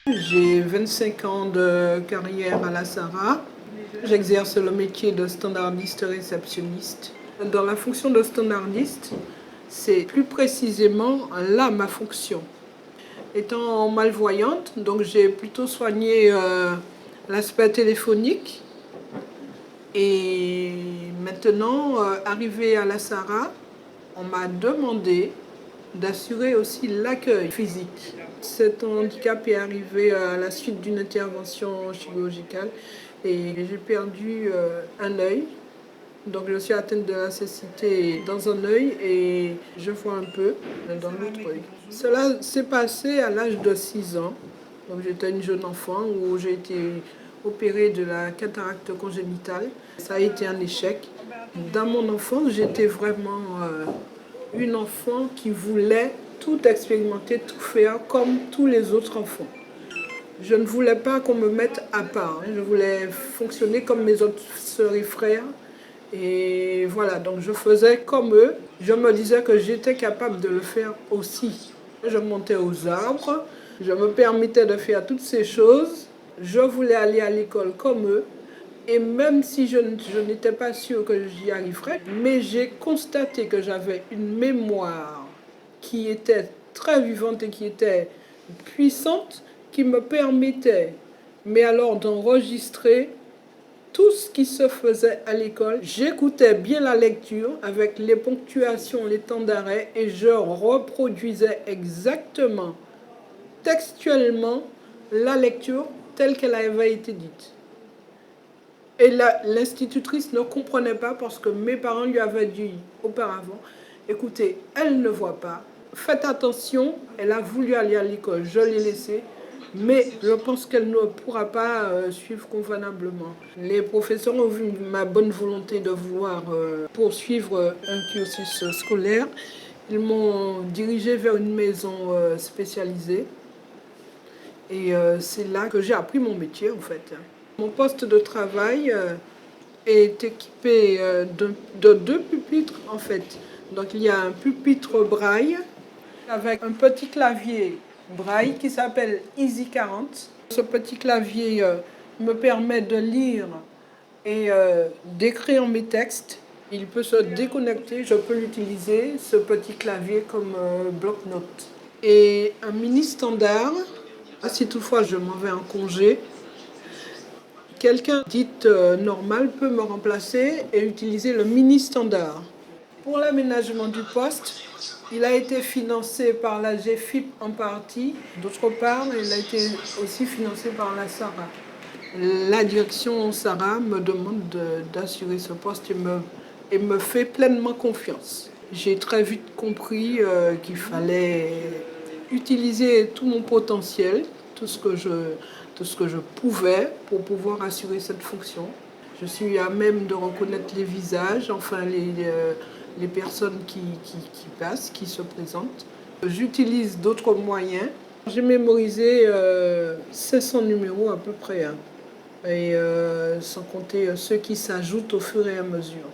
J'ai 25 ans de carrière à la SARA. J'exerce le métier de standardiste réceptionniste. Dans la fonction de standardiste, c'est plus précisément là ma fonction. Étant malvoyante, donc j'ai plutôt soigné l'aspect téléphonique. Et maintenant, arrivé à la SARA, on m'a demandé d'assurer aussi l'accueil physique. Cet handicap est arrivé à la suite d'une intervention chirurgicale et j'ai perdu un œil. Donc je suis atteinte de la cécité dans un œil et je vois un peu dans l'autre œil. Cela s'est passé à l'âge de 6 ans. Donc j'étais une jeune enfant où j'ai été opérée de la cataracte congénitale. Ça a été un échec. Dans mon enfance, j'étais vraiment une enfant qui voulait tout expérimenter, tout faire comme tous les autres enfants. Je ne voulais pas qu'on me mette à part. Je voulais fonctionner comme mes autres sœurs et frères. Et voilà, donc je faisais comme eux. Je me disais que j'étais capable de le faire aussi. Je montais aux arbres, je me permettais de faire toutes ces choses. Je voulais aller à l'école comme eux. Et même si je n'étais pas sûre que j'y arriverais, mais j'ai constaté que j'avais une mémoire qui était très vivante et qui était puissante, qui me permettait, mais alors d'enregistrer tout ce qui se faisait à l'école. J'écoutais bien la lecture avec les ponctuations, les temps d'arrêt, et je reproduisais exactement, textuellement, la lecture telle qu'elle avait été dite. Et l'institutrice ne comprenait pas parce que mes parents lui avaient dit auparavant, écoutez, elle ne voit pas, faites attention, elle a voulu aller à l'école, je l'ai laissée, mais je pense qu'elle ne pourra pas suivre convenablement. Les professeurs ont vu ma bonne volonté de vouloir poursuivre un cursus scolaire. Ils m'ont dirigée vers une maison spécialisée. Et c'est là que j'ai appris mon métier en fait. Mon poste de travail est équipé de 2 pupitres en fait. Donc il y a un pupitre braille avec un petit clavier braille qui s'appelle Easy 40. Ce petit clavier me permet de lire et d'écrire mes textes. Il peut se déconnecter, je peux l'utiliser, ce petit clavier, comme bloc-notes. Et un mini standard, si toutefois je m'en vais en congé, quelqu'un dit normal peut me remplacer et utiliser le mini standard. Pour l'aménagement du poste, il a été financé par la GFIP en partie. D'autre part, il a été aussi financé par la SARA. La direction SARA me demande d'assurer ce poste et me fait pleinement confiance. J'ai très vite compris qu'il fallait utiliser tout mon potentiel, tout ce que je pouvais pour pouvoir assurer cette fonction. Je suis à même de reconnaître les visages, enfin les personnes qui passent, qui se présentent. J'utilise d'autres moyens. J'ai mémorisé 500 numéros à peu près, hein, et sans compter ceux qui s'ajoutent au fur et à mesure.